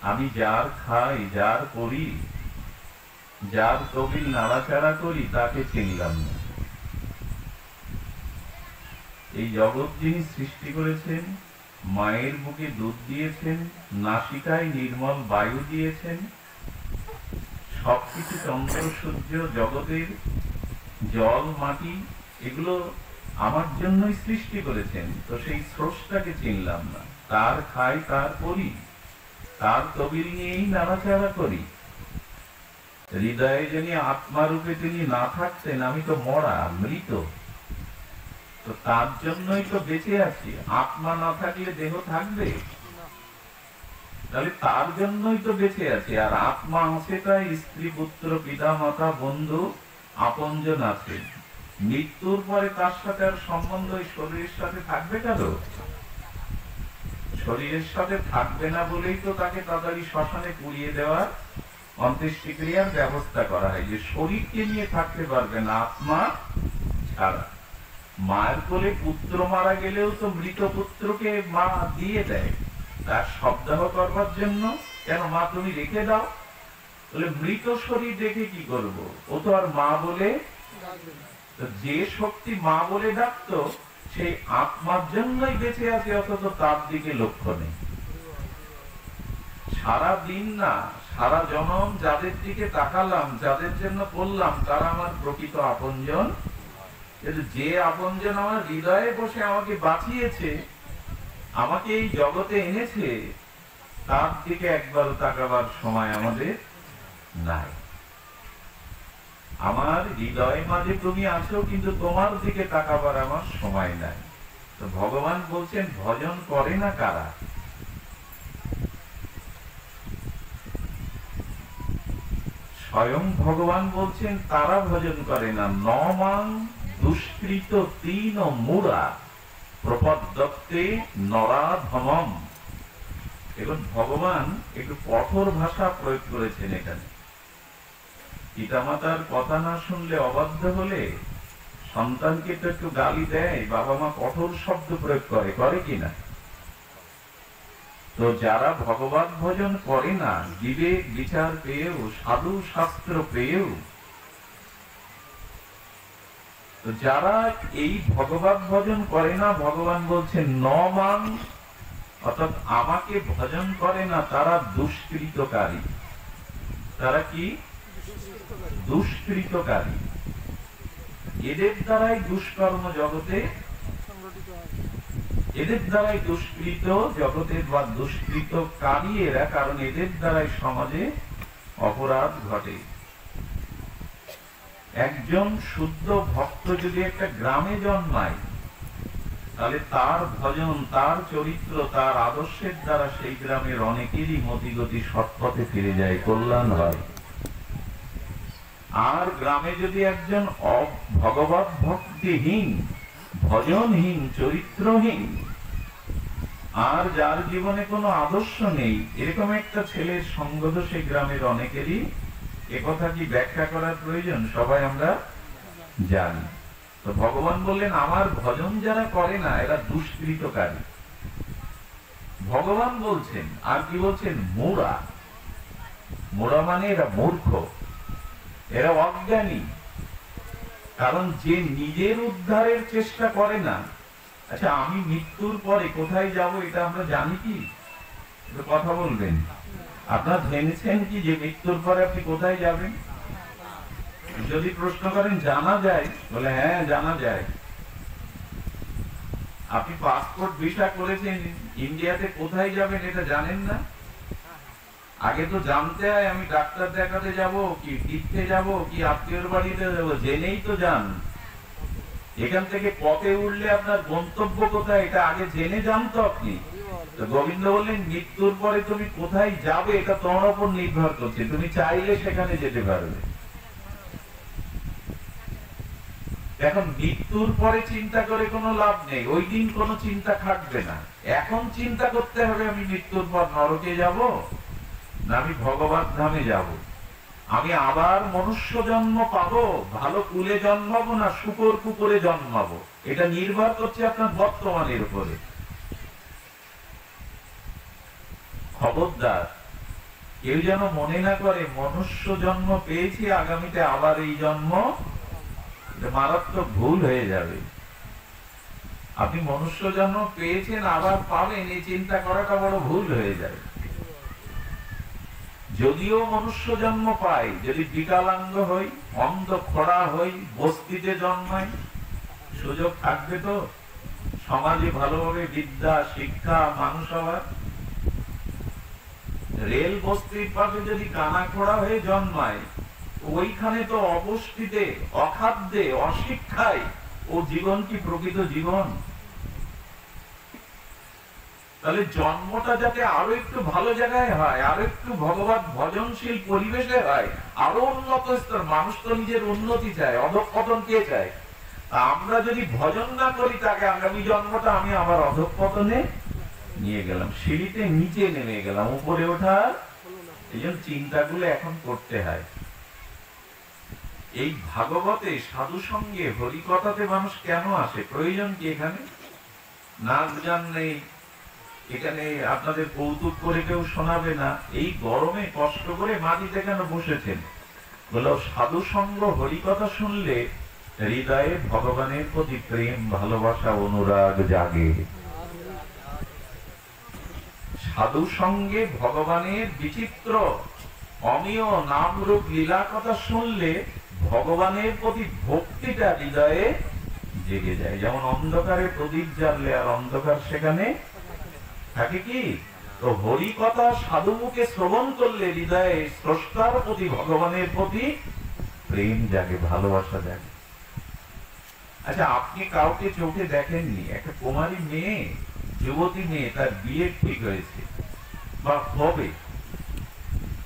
আমি যার খাই, যার করি, যার তবিল নাড়াচাড়া করি, তাকে চিনলাম না। এই জগৎ যিনি সৃষ্টি করেছেন, মায়ের বুকে দুধ দিয়েছেন, নাসিকায় নির্মল বায়ু দিয়েছেন, সবকিছু চন্দ্র সূর্য জগতের জল মাটি এগুলো আমার জন্যই সৃষ্টি করেছেন, তো সেই স্রষ্টাকে চিনলাম না। তার খাই, তার করি, তার তবিল নিয়েই নাড়াচাড়া করি। হৃদয়ে যিনি আত্মারূপে তিনি না থাকতেন, আমি তো মরা, মৃত, তো তার জন্যই তো বেঁচে আছি। আত্মা না থাকলে দেহ থাকবে? তাহলে তার জন্যই তো বেঁচে আছি। আর আত্মা আছে তাই স্ত্রী পুত্র পিতা মাতা বন্ধু আপনজন আছে। মৃত্যুর পরে তার সাথে আর সম্বন্ধ ওই শরীরের সাথে থাকবে কেন? শরীরের সাথে থাকবে না বলেই তো তাকে তাড়াতাড়ি শ্মশানে পুড়িয়ে দেওয়ার অন্ত্যেষ্টিক্রিয়ার ব্যবস্থা করা হয়, যে শরীরকে নিয়ে থাকতে পারবে না আত্মা ছাড়া। মায়ের কোলে পুত্র মারা গেলেও তো মৃত পুত্রকে মা দিয়ে দেয় তার শবদাহ করবার জন্য। কেন মা তুমি রেখে দাও? বলে মৃত শরীর রেখে কি করব? ও তো আর মা বলে, যে শক্তি মা বলে ডাকতো সেই আত্মার জন্যই বেঁচে আছে, অথচ তার দিকে লক্ষ্য নেই। সারা দিন না, সারা জনম যাদের দিকে তাকালাম, যাদের জন্য করলাম, তারা আমার প্রকৃত আপনজন। যে আপনজন আমার হৃদয়ে বসে আমাকে বাঁচিয়েছে, আমাকে এই জগতে এনেছে, তার দিকে একবারও তাকাবার সময় আমাদের নাই। আমার হৃদয় মাঝে তুমি আছো, কিন্তু তোমার দিকে তাকাবার আমার সময় নাই। তো ভগবান বলছেন ভজন করে না কারা? স্বয়ং ভগবান বলছেন তারা ভজন করে না। নমাং দুষ্কৃত তিন মুরা প্রপদ্যতে নরাধমম। এখন ভগবান একটু কঠোর ভাষা প্রয়োগ করেছেন এখানে। পিতামাতার কথা না শুনলে, অবাধ্য হলে সন্তানকে তো একটু গালি দেয়, বাবা মা কঠোর শব্দ প্রয়োগ করে, করে কিনা? তো যারা ভগবত ভজন করে না, বিবেক বিচার পেয়েও, সাধু শাস্ত্র পেয়েও, তো যারা এই ভগবত ভজন করে না, ভগবান বলছেন নমাং, অর্থাৎ আমাকে ভজন করে না, তারা দুষ্কৃতকারী। তারা কি? দুষ্কৃতকারী। এদের দ্বারাই দুষ্কর্ম জগতে, এদের দ্বারাই দুষ্কৃত জগতের বা দুষ্কৃতকারী এরা, কারণ এদের দ্বারাই সমাজে অপরাধ ঘটে। একজন শুদ্ধ ভক্ত যদি একটা গ্রামে জন্মায়, তাহলে তার ভজন, তার চরিত্র, তার আদর্শের দ্বারা সেই গ্রামের অনেকেরই মতিগতি সৎপথে ফিরে যায়, কল্যাণ হয়। আর গ্রামে যদি একজন ভগবত ভক্তিহীন, ভজনহীন, চরিত্রহীন, আর যার জীবনে কোনো আদর্শ নেই, এরকম একটা ছেলের সঙ্গ তো সেই গ্রামের অনেকেরই। একথা কি ব্যাখ্যা করার প্রয়োজন? সবাই আমরা জানি। তো ভগবান বললেন আমার ভজন যারা করে না, এরা দুষ্কৃতকারী। ভগবান বলছেন, আর কি বলছেন? মোরা। মোরা মানে এরা মূর্খ, এরা অজ্ঞানী। কারণ যে নিজের উদ্ধারের চেষ্টা করে না। আচ্ছা, আমি মৃত্যুর পরে কোথায় যাব এটা আমরা জানি কি? কথা বলবেন। আপনারা জেনেছেন কি যে মৃত্যুর পরে আপনি কোথায় যাবেন? যদি প্রশ্ন করেন জানা যায়, বলে হ্যাঁ জানা যায়। আপনি পাসপোর্ট ভিসা করেছেন, ইন্ডিয়াতে কোথায় যাবেন এটা জানেন না? আগে তো জানতে হয় আমি ডাক্তার দেখাতে যাব, কি তীর্থে যাব, কি আত্মীয়র বাড়িতে যাব, জেনেই তো যান। এখান থেকে পথে উঠলে আপনার গন্তব্য কোথায় এটা আগে জেনে যান তো আপনি। তো গোবিন্দ বললেন মৃত্যুর পরে তুমি কোথায় যাবে এটা তোমার উপর নির্ভর করছে, তুমি চাইলে সেখানে যেতে পারবে। এখন মৃত্যুর পরে চিন্তা করে কোনো লাভ নেই, ওই দিন কোনো চিন্তা থাকবে না। এখন চিন্তা করতে হবে আমি মৃত্যুর পর নরকে যাব না আমি ভগবত ধামে যাব, আমি আবার মনুষ্য জন্ম পাবো, ভালো কুলে জন্মাবো না শুকর কুকুরে জন্মাবো। এটা নির্ভর করছে আপনার বর্তমানের উপরে। খবরদার কেউ যেন মনে না করে মনুষ্য জন্ম পেয়েছি, আগামীতে আবার এই জন্ম, মারাত্মক ভুল হয়ে যাবে। আপনি মনুষ্য জন্ম পেয়েছেন, আবার পাবেন, এই চিন্তা করাটা বড় ভুল হয়ে যাবে। যদিও মনুষ্য জন্ম পাই, যদি বিকলাঙ্গ হই, অন্ধ খোড়া হই, বস্তিতে জন্মাই, সুযোগ থাকবে তো সমাজে ভালোভাবে বিদ্যা শিক্ষা মানুষ হওয়ার? রেল বস্তির পাশে যদি কানা খোড়া হয়ে জন্মায়, ওইখানে তো অপুষ্টিতে, অখাদ্যে, অশিক্ষায় ও জীবন কি প্রকৃত জীবন? তাহলে জন্মটা যাতে আরো একটু ভালো জায়গায় হয়, আরো একটু ভগবত ভজনশীল পরিবেশে হয়, আরো উন্নত স্তর। মানুষ তো নিজের উন্নতি চায়, অধঃপতন কে চায়? আমরা যদি ভজন না করি, তাকে আগামী জন্মটা আমি আবার অধঃপতনে নিয়ে গেলাম, সিঁড়িতে নিচে নেমে গেলাম, উপরে ওঠার এই জন্য চিন্তাগুলো এখন করতে হয়। এই ভাগবতে সাধু সঙ্গে হরিকথাতে মানুষ কেন আসে? প্রয়োজন কি? এখানে নাচ গান নেই, এখানে আপনাদের কৌতুক করে কেউ শোনাবে না। এই গরমে কষ্ট করে মাটিতে কেন বসেছেন? বলো সাধু সঙ্গ হরিকথা শুনলে হৃদয়ে ভগবানের প্রতি প্রেম, ভালোবাসা, অনুরাগ জাগে। সাধু সঙ্গে ভগবানের বিচিত্র অমীয় নাম রূপ লীলা কথা শুনলে ভগবানের প্রতি ভক্তিটা হৃদয়ে জেগে যায়। যেমন অন্ধকারে প্রদীপ জ্বাললে আর অন্ধকার সেখানে থাকে কি? তো হরি কথা সাধু মুখে শ্রবণ করলে হৃদয়ে স্রষ্টার প্রতি, ভগবানের প্রতি প্রেম জাগে, ভালোবাসা জাগে। আচ্ছা, আপনি কাউকে চোখে দেখেননি, একটা কুমারী মেয়ে, যুবতী মেয়ে, তার বিয়ে ঠিক হয়েছে বা হবে,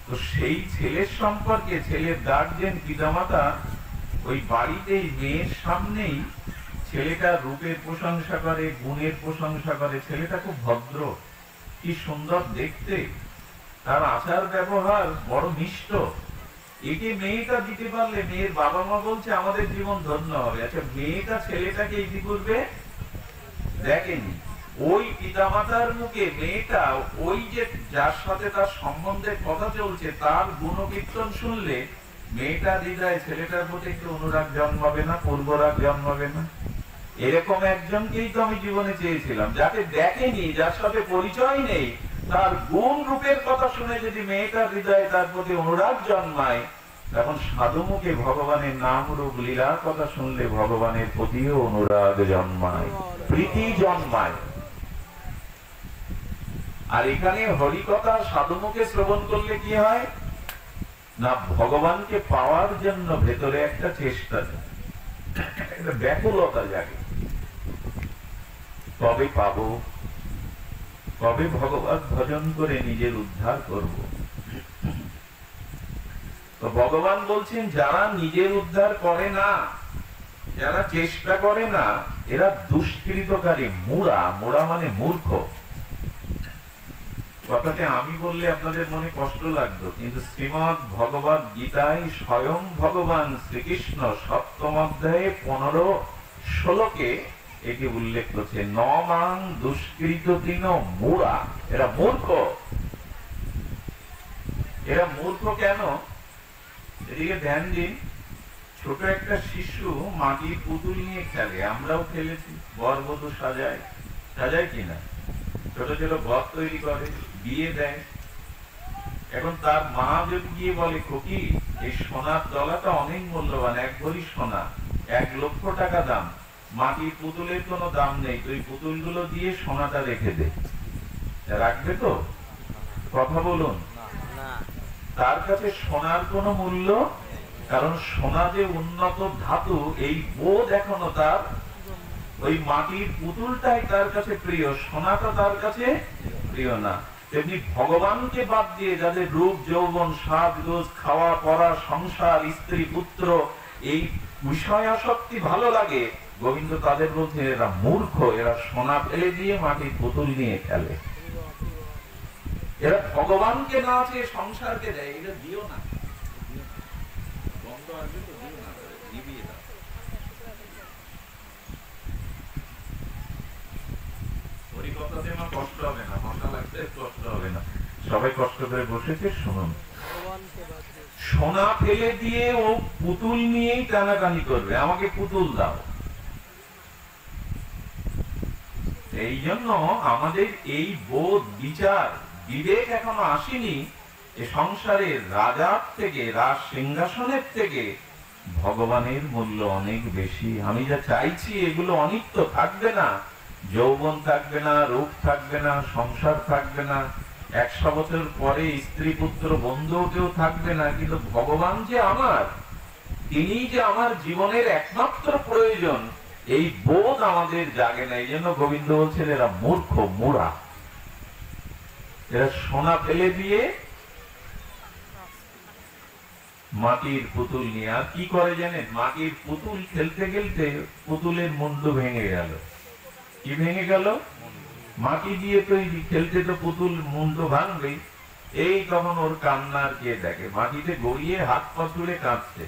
তো সেই ছেলের সম্পর্কে ছেলের গার্জেন, পিতামাতা ওই বাড়িতেই মেয়ের সামনেই ছেলেটার রূপের প্রশংসা করে, গুণের প্রশংসা করে। ছেলেটা খুব ভদ্র, কি সুন্দর দেখতে, তার আচার ব্যবহার বড় মিষ্ট। একে মেয়েটা দিতে পারলে মেয়ের বাবা মা বলছে আমাদের জীবন ধন্য হবে। আচ্ছা, মেয়েটা ছেলেটাকে ইতিপূর্বে দেখেনি, ওই পিতামাতার মুখে মেয়েটা ওই যে যার সাথে তার সম্বন্ধে কথা চলছে তার গুণকীর্তন শুনলে মেয়েটার হৃদয়ে ছেলেটার প্রতি একটু অনুরাগ জন্মাবে না? পূর্বরাগ জন্মাবে না? এরকম একজনকেই তো আমি জীবনে চেয়েছিলাম, যাকে দেখেনি, যার সাথে পরিচয় নেই, তার গুণ রূপের কথা শুনে যদি মেয়েটার হৃদয়ে তার প্রতি অনুরাগ জন্মায়, তখন সাধু মুখে ভগবানের নাম রূপ লীলার কথা শুনলে ভগবানের প্রতিও অনুরাগ জন্মায়, প্রীতি জন্মায়। আর এখানে হরিকথা সাধু মুখে শ্রবণ করলে কি হয় না, ভগবানকে পাওয়ার জন্য ভেতরে একটা চেষ্টা, একটা ব্যাকুলতা জাগে। কবে পাবো, কবে ভগবত ভজন করে নিজের উদ্ধার করব। তো ভগবান বলছেন যারা নিজের উদ্ধার করে না, যারা চেষ্টা করে না, এরা দুষ্কৃতকারী, মূঢ়া। মূঢ়া মানে মূর্খ। কথাটা আমি বললে আপনাদের মনে কষ্ট লাগতো, কিন্তু শ্রীমদ ভগবত গীতায় স্বয়ং ভগবান শ্রীকৃষ্ণ সপ্তম অধ্যায়ে 15 শ্লোকে এটি উল্লেখ করছে, নমাং দুষ্কৃত তিন মূঢ়া। এরা মূর্খ। এরা মূর্খ কেন? এদিকে ধ্যান দিন। ছোট একটা শিশু মাটির পুতুল নিয়ে খেলে, আমরাও খেলেছি, বরবধূ সাজায়, সাজায় কিনা? ছোট ছোট ঘর তৈরি করে, বিয়ে দেয়। এখন তার মা যদি গিয়ে বলে, খুকি এই সোনার দলাটা অনেক মূল্যবান, 1 ভরি সোনা, 1 লক্ষ টাকা দাম, মাটির পুতুলের কোনো দাম নেই, তুই পুতুলগুলো দিয়ে সোনাটা রেখে দে, রাখবে তো? কথা বলুন। তার কাছে সোনার কোনো মূল্য, কারণ সোনা যে উন্নত ধাতু এই বোধ এখনো তার, ওই মাটির পুতুলটাই তার কাছে প্রিয়, সোনাটা তার কাছে প্রিয় না। তেমনি ভগবানকে বাদ দিয়ে যাদের রূপ যৌবন সাজ গোজ খাওয়া পড়া সংসার স্ত্রী পুত্র এই বিষয় আসক্তি ভালো লাগে, গোবিন্দ তাদের মধ্যে এরা মূর্খ। এরা সোনা ফেলে দিয়ে মাটির পুতুল নিয়ে খেলে। এরা ভগবানকে না চেয়ে সংসারকে দেয়। এটা দিও না, বন্ধ আসবে তো দিও না, দিবিয়ে দাও। হরিকথাতে আমার কষ্ট হবে না, মশা লাগতে কষ্ট হবে না। সবাই কষ্ট করে বসেছে, শুনুন। সোনা ফেলে দিয়ে ও পুতুল নিয়েই টানাটানি করবে, আমাকে পুতুল দাও। এই জন্য আমাদের এই বোধ, বিচার, বিবেক এখনো আসেনি যে সংসারের রাজার থেকে, রাজ সিংহাসনের থেকে ভগবানের মূল্য অনেক বেশি। আমি যা চাইছি এগুলো অনিত্য, থাকবে না। যৌবন থাকবে না, রূপ থাকবে না, সংসার থাকবে না, 100 বছর পরে স্ত্রী পুত্র বন্ধু কেউ থাকবে না, কিন্তু ভগবান যে আমার, তিনি যে আমার জীবনের একমাত্র প্রয়োজন, এই বোধ আমাদের জাগে না। এই জন্য গোবিন্দ বলছেন এরা মূর্খ, মোরা। এরা সোনা ফেলে দিয়ে মাটির পুতুল নিয়ে, আর কি করে জানেন? মাটির পুতুল খেলতে খেলতে পুতুলের মুন্ডু ভেঙে গেল। কি ভেঙে গেল? মাটি দিয়ে তৈরি, খেলতে তো পুতুল মুন্ডু ভাঙবে। এই তখন ওর কান্নার কে দেখে, মাটিতে গড়িয়ে হাত পা তুলে কাঁদছে।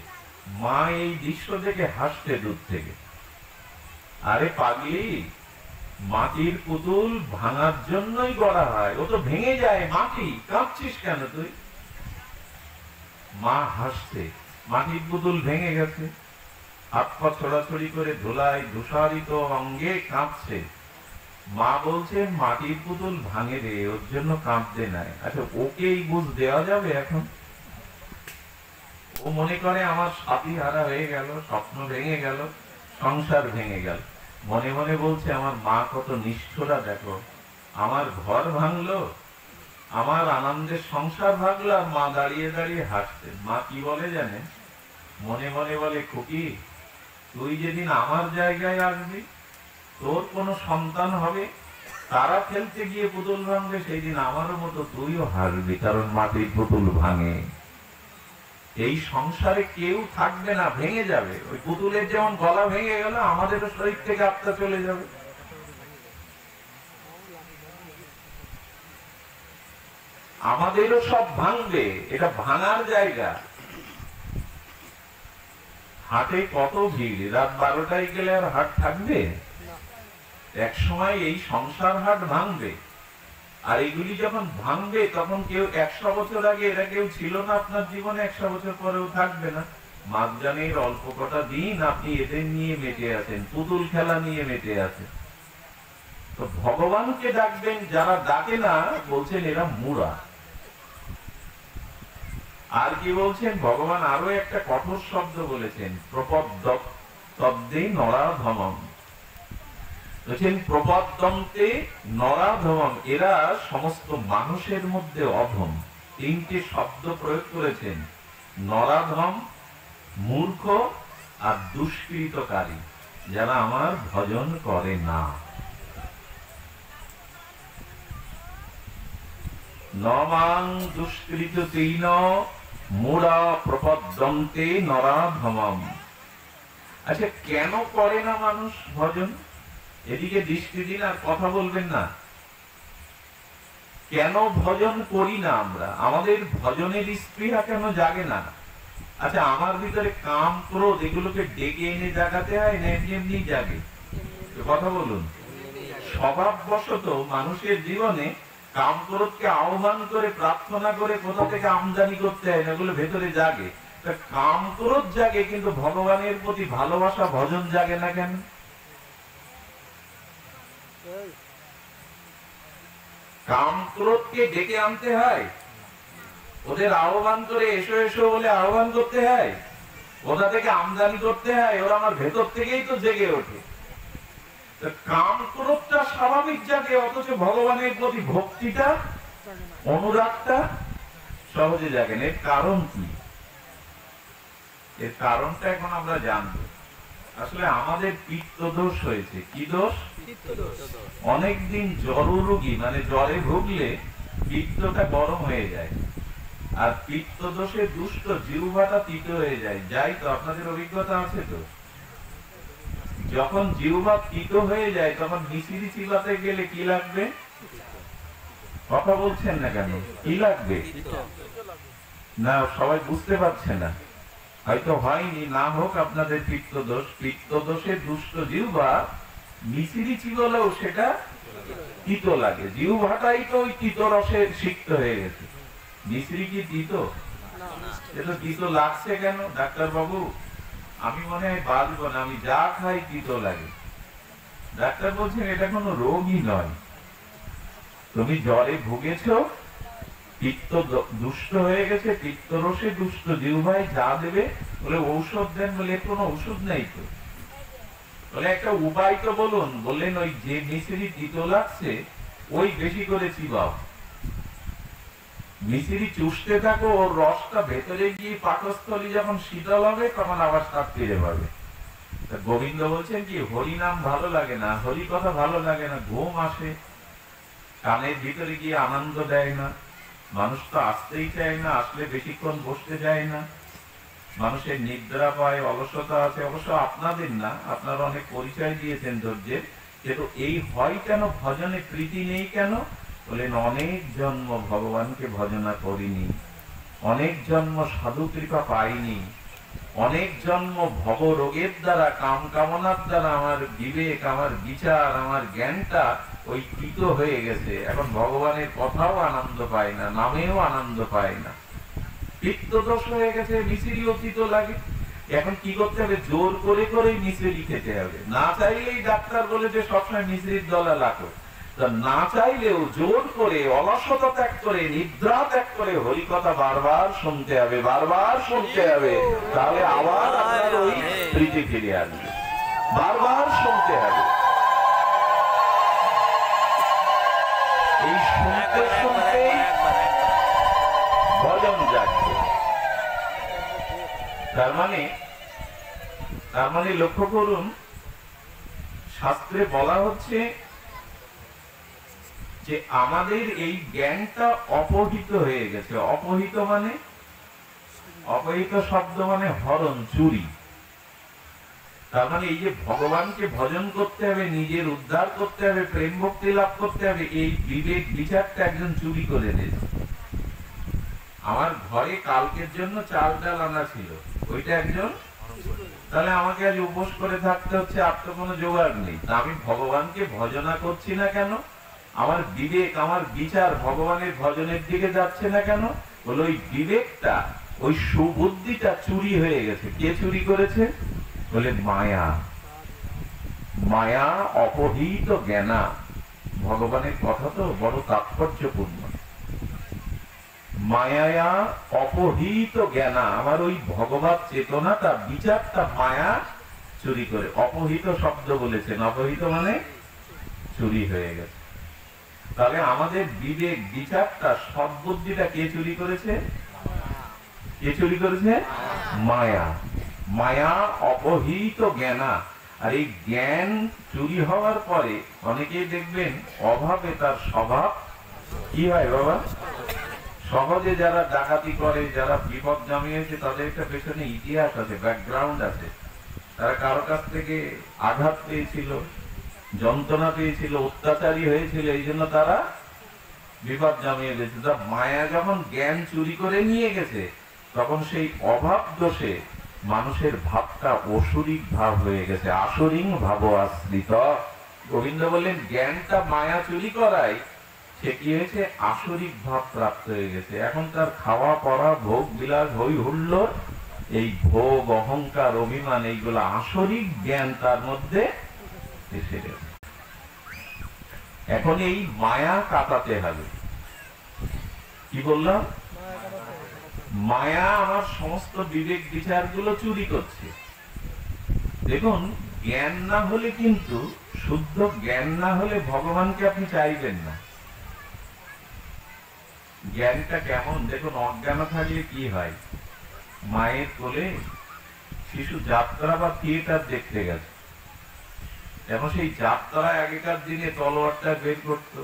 মা এই দৃশ্য দেখে হাসছে দূর থেকে। আরে পাগলি, মাটির পুতুল ভাঙার জন্যই গড়া হয়, ও তো ভেঙে যায় মাটি, কাঁদছিস কেন তুই? মা হাসছে, মাটির পুতুল ভেঙে গেছে, হাত পা ছড়াছড়ি করে ধুলায় ধূসারিত অঙ্গে কাঁদছে। মা বলছে মাটির পুতুল ভাঙে রে, ওর জন্য কাঁদতে নাই। আচ্ছা, ওকে এই বুঝ দেওয়া যাবে এখন? ও মনে করে আমার সাথী হারা হয়ে গেল, স্বপ্ন ভেঙে গেল, সংসার ভেঙে গেল। মনে মনে বলছে আমার মা কত নিষ্ঠুরা, দেখো আমার ঘর ভাঙলো, আমার আনন্দের সংসার ভাঙলো, আর মা দাঁড়িয়ে দাঁড়িয়ে হাসছে। মা কি বলে জানে? মনে মনে বলে, খুকি তুই যেদিন আমার জায়গায় আসবি, তোর কোনো সন্তান হবে, তারা খেলতে গিয়ে পুতুল ভাঙবে, সেই দিন আমারও মতো তুইও হারবি, কারণ মাটির পুতুল ভাঙে। এই সংসারে কেউ থাকবে না, ভেঙে যাবে। ওই পুতুলের যেমন গলা ভেঙে গেল, আমাদেরও শরীর থেকে আত্মা চলে যাবে। আমাদেরও সব ভাঙবে, এটা ভাঙার জায়গা। হাটে কত ভিড়, রাত 12টায় গেলে আর হাট থাকবে? এক সময় এই সংসার হাট ভাঙবে। আর এগুলি যখন ভাঙবে, তখন কেউ 100 বছর আগে এরা কেউ ছিল না আপনার জীবনে, 100 বছর পরেও থাকবে না। মাঝজানের অল্প কটা দিন আপনি এদের নিয়ে মেতে আছেন, পুতুল খেলা নিয়ে মেতে আছেন। তো ভগবানকে ডাকবেন, যারা ডাকে না বলছেন এরা মুরা। আর কি বলছেন ভগবান? আরো একটা কঠোর শব্দ বলেছেন, প্রপদ্যে নরাধমম। বলছেন প্রপদ্যন্তে নরাধমম, এরা সমস্ত মানুষের মধ্যে অধম। 3টে শব্দ প্রয়োগ করেছেন, নরাধম, মূর্খ আর দুষ্কৃতকারী, যারা আমার ভজন করে না। নমাং দুষ্কৃত তৈন মোরা প্রপদ্যন্তে নরাধমম। আচ্ছা, কেন করে না মানুষ ভজন? এদিকে দৃষ্টি দিন, আর কথা বলবেন না। কেন ভজন করি না আমরা? আমাদের ভজনের স্পৃহা কেন জাগে না? আচ্ছা, আমার ভিতরে কাম ক্রোধ এগুলোকে ডেকে এনে জাগাতে হয় না এমনি এমনি জাগে? কথা বলুন। স্বভাববশত মানুষের জীবনে কাম ক্রোধকে আহ্বান করে প্রার্থনা করে কোথা থেকে আমদানি করতে হয় না, এগুলো ভেতরে জাগে। কাম ক্রোধ জাগে, কিন্তু ভগবানের প্রতি ভালোবাসা, ভজন জাগে না কেন? কাম ক্রোধকে ডেকে আনতে হয়, ওদের আহ্বান করে এসো এসো বলে আহ্বান করতে হয়, কোথা থেকে আমদানি করতে হয়, ওরা আমার ভেতর থেকেই তো জেগে ওঠে। কাম ক্রোধটা স্বাভাবিক জাগে, অথচ ভগবানের প্রতি ভক্তিটা, অনুরাগটা সহজে জাগে না। এর কারণ কি? এর কারণটা এখন আমরা জানবো। আসলে আমাদের পিত্ত দোষ হয়েছে। কি দোষ? অনেকদিন জররোগী, মানে জ্বরে ভুগলে পিত্তটা গরম হয়ে যায়, আর পিত্ত দোষে দুষ্ট জিহ্বাটা তিতো হয়ে যায়। যাই তো, আপনাদের অভিজ্ঞতা আছে তো? যখন জিহ্বা তিতো হয়ে যায়, তখন মিশিরি চিবাতে গেলে কি লাগবে? কথা বলছেন না কেন? কি লাগবে? না, সবাই বুঝতে পারছে না, হয়তো হয়নি, না হোক আপনাদের পিত্ত দোষ। পিত্ত দোষে দুষ্ট জিহ্বা মিশিরি চিবালেও সেটা তিতো লাগে, জিহ্বাটাই তো ওই তিতো রসে সিক্ত হয়ে গেছে। মিশ্রি কি তিতো? এটা তিতো লাগছে কেন ডাক্তার বাবু? আমি মনে হয় বাঁচব না, আমি যা খাই তিতো লাগে। ডাক্তার বলছেন এটা কোনো রোগই নয়, তুমি জ্বরে ভুগেছ, পিত্ত দুষ্ট হয়ে গেছে, পিত্ত রসে দুষ্ট, জিহ্বায় যা দেবে বলে ঔষধ দেন, বলে এর কোনো ওষুধ নেই তো, বলে একটা উপায় তো বলুন। বললেন ওই যে মিশ্রি তিতো লাগছে ওই বেশি করে চিবাও, মিশ্রি চুষতে থাকো, ওর রসটা ভেতরে গিয়ে পাকস্থলী যখন শীতল হবে তখন আবার স্বাদ ফিরে পাবে। গোবিন্দ বলছেন কি, হরি নাম ভালো লাগে না, হরি কথা ভালো লাগে না, ঘুম আসে, কানের ভিতরে গিয়ে আনন্দ দেয় না, মানুষ তো আসতেই চায় না, আসলে বেশিক্ষণ বসতে যায় না, মানুষের নিদ্রা পায়, অলসতা আছে। অবশ্য আপনাদের না, আপনারা অনেক পরিচয় দিয়েছেন ধৈর্যের, কিন্তু এই হয় কেন, ভজনে প্রীতি নেই কেন? বলেন অনেক জন্ম ভগবানকে ভজনা করিনি, অনেক জন্ম সাধু কৃপা পাইনি, অনেক জন্ম ভব রোগের দ্বারা, কাম কামনার দ্বারা আমার বিবেক, আমার বিচার, আমার জ্ঞানটা ওই তিত হয়ে গেছে। এখন ভগবানের কথাও আনন্দ পায় না, নামেও আনন্দ পায় না, পিত্ত দোষ হয়ে গেছে, মিশ্রিও তিত লাগে। এখন কি করতে হবে? জোর করে করে মিশ্রি খেতে হবে। না চাইলেই ডাক্তার বলে যে সবসময় মিশ্রির দলা লাগো, না চাইলেও জোর করে, অলসতা ত্যাগ করে, নিদ্রা ত্যাগ করে হরি কথা বারবার শুনতে হবে, বারবার শুনতে হবে, তাহলে আবার আপনার ওই প্রীতি ফিরে আসবে। বারবার শুনতে হবে, এই শুনতে শুনতেই ভজন জাগবে। তার মানে লক্ষ্য করুন, শাস্ত্রে বলা হচ্ছে যে আমাদের এই জ্ঞানটা অপহৃত হয়ে গেছে। অপহৃত মানে, অপহৃত শব্দ মানে হরণ, চুরি। তার মানে এই যে ভগবানকে ভজন করতে হবে, নিজের উদ্ধার করতে হবে, প্রেম ভক্তি লাভ করতে হবে, এই বিবেক বিচারটা একজন চুরি করে দিয়েছে। আমার ঘরে কালকের জন্য চাল ডাল আনা ছিল, ওইটা একজন, তাহলে আমাকে আজ উপোস করে থাকতে হচ্ছে, আর তো কোনো জোগাড় নেই। তা আমি ভগবানকে ভজনা করছি না কেন? আমার বিবেক, আমার বিচার ভগবানের ভজনের দিকে যাচ্ছে না কেন? বলে ওই বিবেকটা, ওই সুবুদ্ধিটা চুরি হয়ে গেছে। কে চুরি করেছে? বলে মায়া। মায়া অপহৃত জ্ঞানা। ভগবানের কথা তো বড় তাৎপর্যপূর্ণ। মায়া অপহৃত জ্ঞানা, আমার ওই ভগবত চেতনাটা, বিচারটা মায়া চুরি করে। অপহৃত শব্দ বলেছেন, অপহৃত মানে চুরি হয়ে গেছে। তাহলে আমাদের বিবেক বিচারটা, সদ্বুদ্ধিটা কে চুরি করেছে? কে চুরি করেছে? মায়া। মায়া অপহৃত জ্ঞানা। আর এই জ্ঞান চুরি হওয়ার পরে অনেকেই দেখবেন অভাবে তার স্বভাব কি হয় বাবা? সহজে যারা ডাকাতি করে, যারা বিপদ জমিয়েছে, তাদের একটা পেছনে ইতিহাস আছে, ব্যাকগ্রাউন্ড আছে। তারা কারো কাছ থেকে আঘাত পেয়েছিল, যন্ত্রণা পেয়েছিল, অত্যাচারী হয়েছিল, এই জন্য তারা বিপদ জমিয়ে গেছে। মায়া যখন জ্ঞান চুরি করে নিয়ে গেছে, তখন সেই অভাব দোষে মানুষের ভাবটা অসুরিক ভাব হয়ে গেছে, আসরিং ভাব আশ্রিত। গোবিন্দ বললেন জ্ঞানটা মায়া চুরি করায় সে কি হয়েছে? আসরিক ভাব প্রাপ্ত হয়ে গেছে। এখন তার খাওয়া পড়া, ভোগ বিলাস, হই হুল্লোড়, এই ভোগ, অহংকার, অভিমান, এইগুলো আসরিক জ্ঞান তার মধ্যে এসে গেছে। এখন এই মায়া কাটাতে হবে। কি বললাম? মায়া আমার সমস্ত বিবেক বিচারগুলো চুরি করছে। দেখুন, জ্ঞান না হলে কিন্তু, শুদ্ধ জ্ঞান না হলে ভগবানকে আপনি চাইবেন না। জ্ঞানটা কেমন দেখুন, অজ্ঞান থাকলে কি হয়? মায়ের কোলে শিশু যাত্রা বা থিয়েটার দেখতে গেছে, এখন সেই যাত্রায় আগেকার দিনে তলোয়ারটা বের করতো,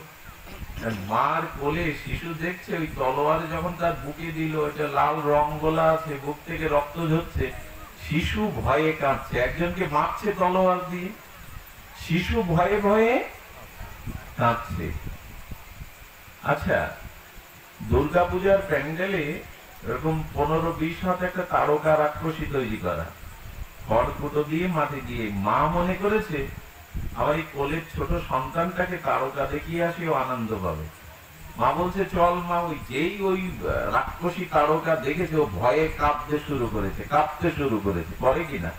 মার কোলে শিশু দেখছে, ওই তলোয়ারে যখন তার বুকে দিল, এটা লাল রং গোলা আছে, বুক থেকে রক্ত ঝরছে, শিশু ভয়ে কাঁদছে, একজনকে মারছে তলোয়ার দিয়ে, শিশু ভয়ে ভয়ে কাঁদছে। আচ্ছা, দুর্গাপূজার প্যান্ডেলে এরকম 15-20 হাত একটা তারকা রাক্ষসী তৈরি করা, খড়কুটো দিয়ে, মাটি দিয়ে। মা মনে করেছে আবার এই কোলের ছোট সন্তানটাকে তারকা দেখিয়ে আসি, ও আনন্দ পাবে। মা বলছে চল মা, ওই যেই ওই রাক্ষসী তারকা দেখেছে ও ভয়ে কাঁপতে শুরু করেছে, করে কিনা?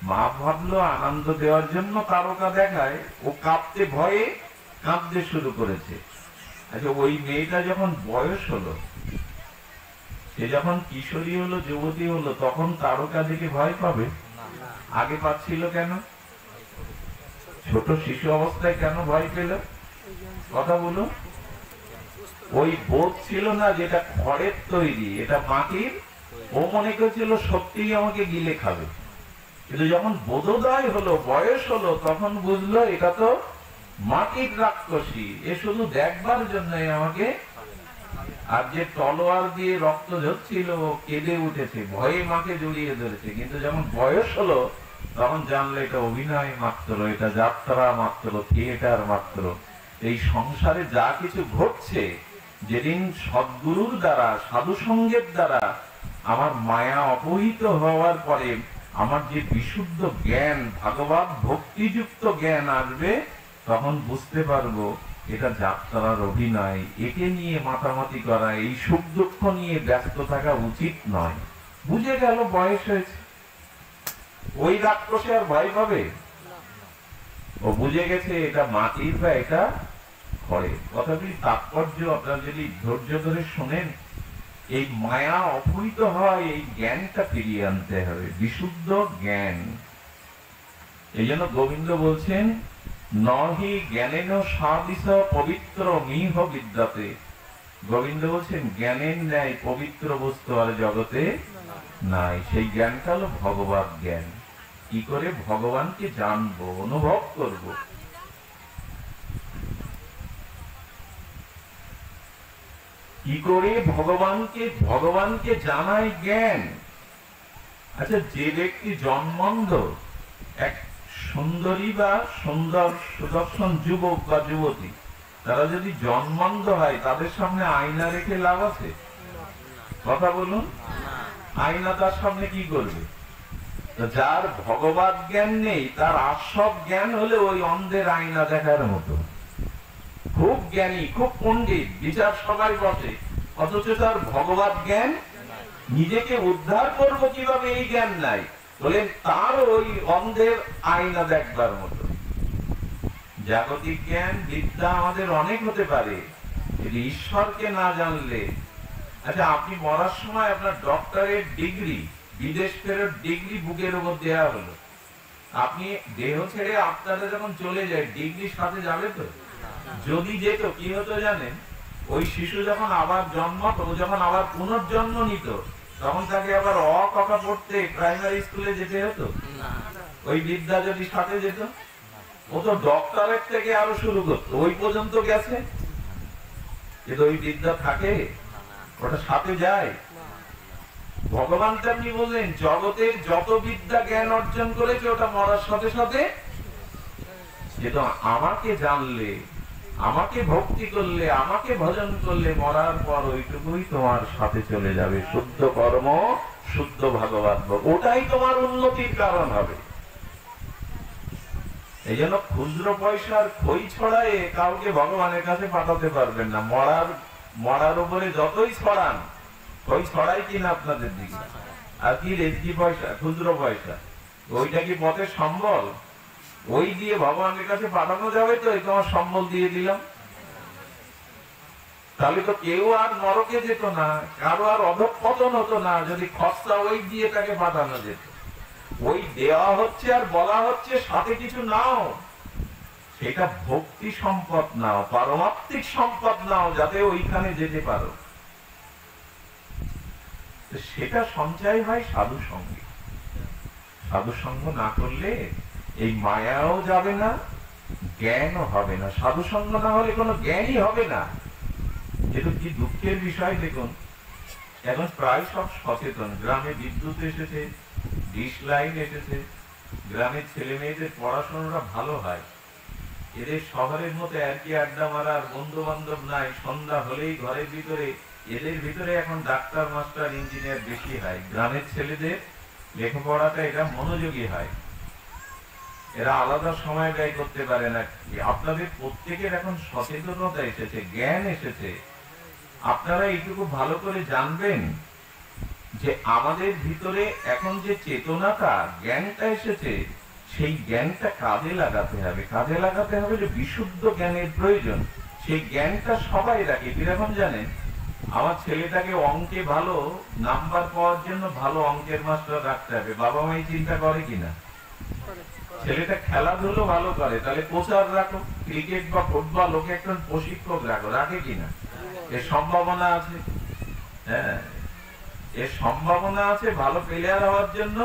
মা ভাবলো আনন্দ দেওয়ার জন্য তারকা দেখায়, ও কাঁপতে শুরু করেছে। আচ্ছা, ওই মেয়েটা যখন বয়স হলো, সে যখন কিশোরী হলো, যুবতী হলো, তখন তারকা দেখে ভয় পাবে? আগে পাচ্ছিল কেন? ছোট শিশু অবস্থায় কেন ভয় পেল? কথা বলুন। ওই বোধ ছিল না যেটা খড়ের তৈরি, এটা মাটির। ও মনে করেছিল সত্যিই আমাকে গিলে খাবে। কিন্তু যখন বোধোদয় হলো, বয়স হলো, তখন বুঝলো এটা তো মাটির রাক্ষসী, এ শুধু দেখবার জন্য আমাকে। আর যে তলোয়ার দিয়ে রক্ত ঝরছিল, কেঁদে উঠেছে, ভয়ে মাকে জড়িয়ে ধরেছে। কিন্তু যখন বয়স হলো, তখন জানলে এটা অভিনয় মাত্র, এটা যাত্রা মাত্র, থিয়েটার মাত্র। এই সংসারে যা কিছু ঘটছে, যেদিন সদ্গুরুর দ্বারা, সাধু সঙ্গের দ্বারা আমার মায়া অপহৃত হওয়ার পরে আমার যে বিশুদ্ধ জ্ঞান, ভাগবত ভক্তিযুক্ত জ্ঞান আসবে, তখন বুঝতে পারবো এটা যাত্রার অভিনয়। একে নিয়ে মাতামাতি করা, এই সুখ দুঃখ নিয়ে ব্যস্ত থাকা উচিত নয়। বুঝে গেল বয়স হয়েছে, ওই রাক্ষসে আর ভয় পাবে? ও বুঝে গেছে এটা মাটির বা এটা খড়ের। কথাগুলি তাৎপর্য আপনারা যদি ধৈর্য ধরে শোনেন, এই মায়া অপহৃত হয়, এই জ্ঞানটা ফিরিয়ে আনতে হবে, বিশুদ্ধ জ্ঞান। এই জন্য গোবিন্দ বলছেন, নহি জ্ঞানেন সাদিস পবিত্র মিহ বিদ্যাতে। গোবিন্দ বলছেন জ্ঞানের ন্যায় পবিত্র বস্তু আর জগতে নাই। সেই জ্ঞানটা হলো ভগবত জ্ঞান। কি করে ভগবানকে জানবো, অনুভব করব? কি করে ভগবানকে জানাই জ্ঞান। আচ্ছা, যে ব্যক্তি জন্মন্ধ, এক সুন্দরী বা সুন্দর সুদর্শন যুবক বা যুবতী, তারা যদি জন্মন্ধ হয়, তাদের সামনে আয়না রেখে লাভ আছে? কথা বলুন। আয়না তার সামনে কি করবে? যার ভগবত জ্ঞান নেই, তার আসব জ্ঞান হলে ওই অন্ধের আয়না দেখার মতো। খুব জ্ঞানী, খুব পণ্ডিত, বিচার সবাই বসে, অথচ তার ভগবত জ্ঞান, নিজেকে উদ্ধার করবো কিভাবে এই জ্ঞান নাই, বলে তার ওই অন্ধের আয়না দেখবার মতো। জাগতিক জ্ঞান বিদ্যা আমাদের অনেক হতে পারে, কিন্তু ঈশ্বরকে না জানলে। আচ্ছা, আপনি মরার সময় আপনার ডক্টরের ডিগ্রি, বিদেশ ফেরত ডিগ্রি বুকের উপর দেওয়া হলো, আপনি দেহ ছেড়ে আপনারা যখন চলে যায়, ডিগ্রি সাথে যাবে তো? যদি যেত, কি হতো জানেন? ওই শিশু যখন আবার জন্মাতো, যখন আবার পুনর্জন্ম নিত, তখন তাকে আবার অ ক খ পড়তে প্রাইমারি স্কুলে যেতে হতো? ওই বিদ্যা যদি সাথে যেত, ও তো ডক্টরেট থেকে আরো শুরু করতো, ওই পর্যন্ত গেছে। কিন্তু ওই বিদ্যা থাকে, ওটা সাথে যায়। ভগবান তেমনি বললেন, জগতের যত বিদ্যা জ্ঞান অর্জন করেছে, ওটা মরার সাথে সাথে, কিন্তু আমাকে জানলে, আমাকে ভক্তি করলে, আমাকে ভজন করলে, মরার পর ওইটুকুই তোমার সাথে চলে যাবে। শুদ্ধ কর্ম, শুদ্ধ ভাগবত ভোগ, ওটাই তোমার উন্নতির কারণ হবে। এই জন্য ক্ষুদ্র পয়সার খই ছড়ায় কাউকে ভগবানের কাছে পাঠাতে পারবেন না। মরার উপরে যতই ছড়ান, খই ছড়াই কিনা আপনাদের দিকে? আর কি রেজকি পয়সা, ক্ষুদ্র পয়সা, ওইটা কি পথের সম্বল? ওই দিয়ে ভগবানের কাছে পাঠানো যাবে তো? এই তোমার সম্বল দিয়ে দিলাম, তাহলে তো কেউ আর নরকে যেত না, কারো আর অধঃপতন হতো না, যদি খরচা ওই দিয়ে তাকে পাঠানো যেত। ওই দেওয়া হচ্ছে আর বলা হচ্ছে সাথে কিছু নাও, সেটা ভক্তি সম্পদ নাও, পারমাত্মিক সম্পদ নাও, যাতে ওইখানে যেতে পারো। সেটা সঞ্চয় হয় সাধু সঙ্গে। সাধু সঙ্গ না করলে এই মায়াও যাবে না, জ্ঞানও হবে না। সাধু সঙ্গ না হলে কোনো জ্ঞানই হবে না। যেহেতু কি দুঃখের বিষয়, দেখুন এখন প্রায় সব সচেতন, গ্রামে বিদ্যুৎ এসেছে, ডিশ লাইন এসেছে, গ্রামের ছেলে মেয়েদের পড়াশোনাটা ভালো হয়। এদের শহরের মতো আর কি আড্ডা মারার বন্ধু বান্ধব নাই, সন্ধ্যা হলেই ঘরের ভিতরে। এদের ভিতরে এখন ডাক্তার, মাস্টার, ইঞ্জিনিয়ার বেশি হয়। গ্রামের ছেলেদের লেখাপড়াটা এটা মনোযোগী হয়। এরা আলাদা সময় ব্যয় করতে পারে না। আপনাদের প্রত্যেকের এখন সচেতনতা এসেছে, জ্ঞান এসেছে। আপনারা এইটুকু ভালো করে জানবেন যে আমাদের ভিতরে এখন যে চেতনাটা, জ্ঞানটা এসেছে, সেই জ্ঞানটা কাজে লাগাতে হবে। কাজে লাগাতে হবে যে বিশুদ্ধ জ্ঞানের প্রয়োজন। সেই জ্ঞানটা সবাই রাখে। কিরকম জানেন, আমার ছেলেটাকে অঙ্কে ভালো নাম্বার পাওয়ার জন্য ভালো অঙ্কের মাস্টার রাখতে হবে। বাবা মাই চিন্তা করে কিনা? ছেলেটা খেলাধুলো ভালো করে, তাহলে কোচার রাখো। ক্রিকেট বা ফুটবল, ওকে একজন প্রশিক্ষক রাখো। রাখে কিনা? এর সম্ভাবনা আছে। হ্যাঁ, এর সম্ভাবনা আছে ভালো প্লেয়ার হওয়ার জন্য।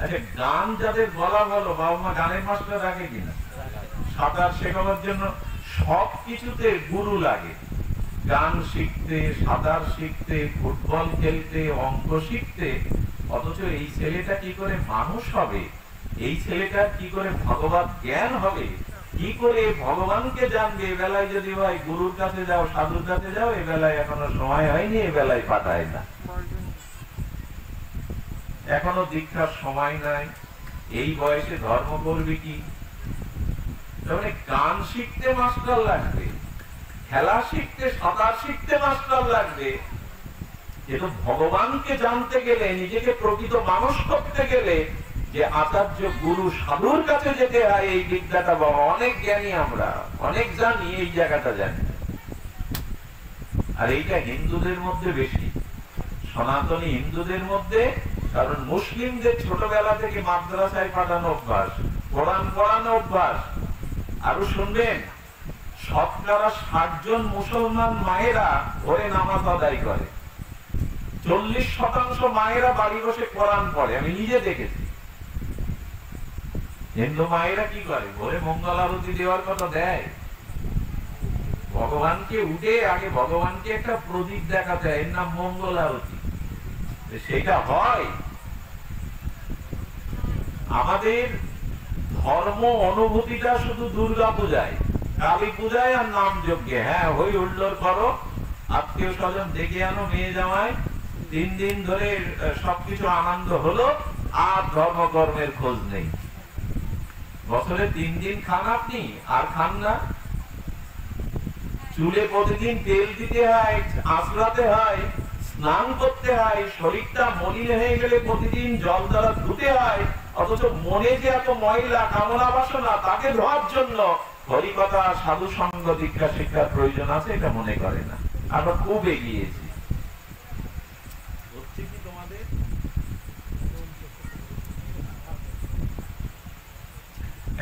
আচ্ছা, গান যাদের গলা ভালো, বাবা মা গানের মাস্টার রাখে কিনা? সাঁতার শেখানোর জন্য সব কিছুতে গুরু লাগে। গান শিখতে, সাঁতার শিখতে, ফুটবল খেলতে, অঙ্ক শিখতে। অথচ এই ছেলেটা কি করে মানুষ হবে, এই ছেলেটার কি করে ভগবত জ্ঞান হবে, কি করে ভগবানকে জানবে, এ বেলায় যদি ভাই গুরুর কাছে যাও, সাধুর কাছে যাও, এ বেলায় এখনো সময় হয়নি, এ বেলায় পাঠায় না। এখনো দীক্ষার সময় নাই। এই বয়সে ধর্ম করবে কি? তাহলে গান শিখতে মাস্টার লাগবে, খেলা শিখতে, সাঁতার শিখতে মাস্টার লাগবে। কিন্তু ভগবানকে জানতে গেলে, নিজেকে প্রকৃত মানুষ করতে গেলে যে আচার্য গুরু সাধুর কাছে যেতে হয়, এই বিদ্যাটা বাবা অনেক জ্ঞানী, আমরা অনেক জানি, এই জায়গাটা জানি। আর এইটা হিন্দুদের মধ্যে বেশি, সনাতনী হিন্দুদের মধ্যে। কারণ মুসলিমদের ছোটবেলা থেকে মাদ্রাসায় পাঠানো অভ্যাস, কোরআন পড়ানো অভ্যাস। আরো শুনবেন, শতকরা 60 জন মুসলমান মায়েরা ওরে নামাজ আদায় করে। 40% মায়েরা বাড়ি বসে কোরআন পড়ে, আমি নিজে দেখেছি। হিন্দু মায়েরা কি করে, ভোরে মঙ্গল আরতি দেওয়ার কথা দেয়। ভগবানকে উঠে আগে ভগবানকে একটা প্রদীপ দেখাতে হয়, এর নাম মঙ্গল আরতি। সেটা হয়। আমাদের ধর্ম অনুভূতিটা শুধু দুর্গা পূজায়, কালী পূজায় আর নাম যজ্ঞে। হ্যাঁ, হই হুল্লোড় করো, আত্মীয় স্বজন ডেকে আনো, মেয়ে জামাই, 3 দিন ধরে সবকিছু আনন্দ হলো, আর ধর্মকর্মের খোঁজ নেই। বছরে 3 দিন খান আপনি, আর খান না। চুলে প্রতিদিন তেল দিতে হয়, আঁচড়াতে হয়, স্নান করতে হয়, শরীরটা মলিন হয়ে গেলে প্রতিদিন জল দ্বারা ধুতে হয়। অথচ মনে যে এত ময়লা কামনা বাসনা, তাকে ধোয়ার জন্য হরিকথা, সাধু সঙ্গ, দীক্ষা শিক্ষার প্রয়োজন আছে, এটা মনে করে না। আমরা খুব এগিয়েছি। হচ্ছে কি তোমাদের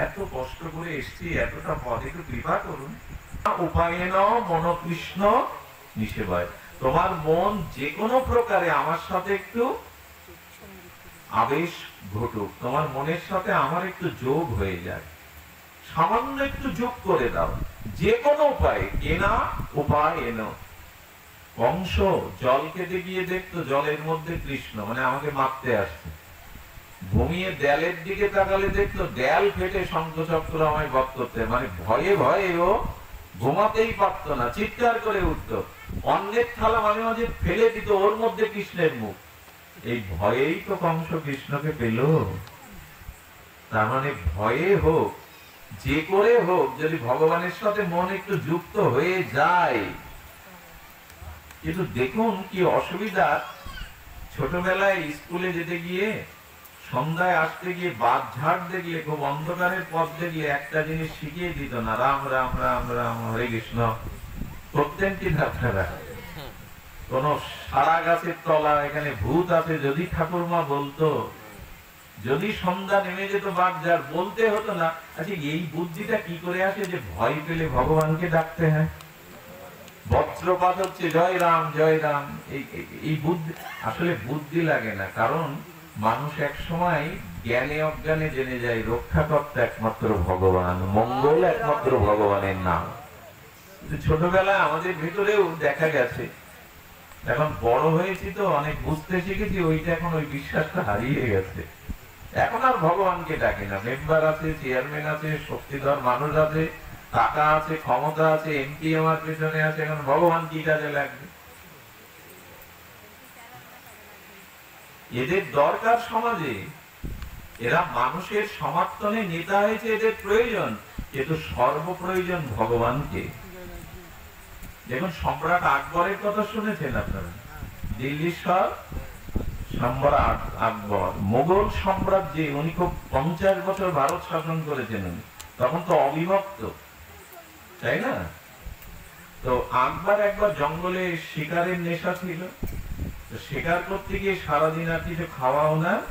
এত কষ্ট করে এসছি, এতটা পথ, একটু কৃপা করুন। উপায় নাও মনকৃষ্ণ নিষেবায়। তোমার মন যে কোনো প্রকারে আমার সাথে একটু আবেশ ঘটুক, তোমার মনের সাথে আমার একটু যোগ হয়ে যায়, সামান্য একটু যোগ করে দাও, যে কোনো উপায়ে। কেনা উপায় এনো। কংস জল খেতে গিয়ে দেখতো জলের মধ্যে কৃষ্ণ, মানে আমাকে মারতে আসছে। ঘুমিয়ে দেয়ালের দিকে তাকালে দেখতো দেয়াল ফেটে শঙ্খচক্র আমায় বধ করতে, মানে ভয়ে ভয়ে ও ঘুমাতেই পারতো না, চিৎকার করে উঠতো। অন্যের থালা মাঝে মাঝে ফেলে দিত, ওর মধ্যে কৃষ্ণের মুখ। এই ভয়েই তো কংস কৃষ্ণকে পেল। তার মানে ভয়ে হোক, যে করে হোক, যদি ভগবানের সাথে মন একটু যুক্ত হয়ে যায়। কিন্তু দেখুন কি অসুবিধা, ছোটবেলায় স্কুলে যেতে গিয়ে, সন্ধ্যায় আসতে গিয়ে বাদ ঝাড় দেখলে, খুব অন্ধকারের পথ দেখলে একটা জিনিস শিখিয়ে দিত না, রাম রাম রাম রাম হরে কৃষ্ণ। করতেন কি আপনারা? কোন সারা গাছের তলা, এখানে ভূত আছে যদি ঠাকুরমা বলতো, যদি সন্ধ্যা নেমে যেত বাগজার, বলতে হতো না। আচ্ছা, এই বুদ্ধিটা কি করে আসে যে ভয় পেলে ভগবানকে ডাকতে হয়? বজ্রপাত হচ্ছে জয় রাম জয় রাম, এই বুদ্ধি আসলে বুদ্ধি লাগে না। কারণ মানুষ এক সময় জ্ঞানে অজ্ঞানে জেনে যায় রক্ষাকর্তা একমাত্র ভগবান, মঙ্গল একমাত্র ভগবানের নাম। ছোটবেলায় আমাদের ভিতরেও দেখা গেছে, এখন বড় হয়েছি তো অনেক বুঝতে শিখেছি, ওইটা এখন ওই বিশ্বাসটা হারিয়ে গেছে। এখন আর ভগবানকে ডাকে না। মেম্বার আছে, চেয়ারম্যান আছে, শক্তিধর মানুষ আছে, টাকা আছে, ক্ষমতা আছে, এমপি আমার পেছনে আছে, এখন ভগবান কি কাজে লাগবে? এদের দরকার সমাজে। এরা মানুষের সমর্থনে নেতা হয়েছে, এদের প্রয়োজন, কিন্তু সর্বপ্রয়োজন ভগবানকে। দেখুন সম্রাট আকবরের কথা শুনেছেন আপনারা? দিল্লির সম্রাট আকবর, মোগল সম্রাট, যে উনি খুব 50 বছর ভারত শাসন করেছেন। উনি তখন তো অবিভক্ত, তাই না? তো আকবর একবার জঙ্গলে শিকারের নেশা ছিল, তো শিকার করতে গিয়ে সারাদিন আর কিছু খাওয়া ওনার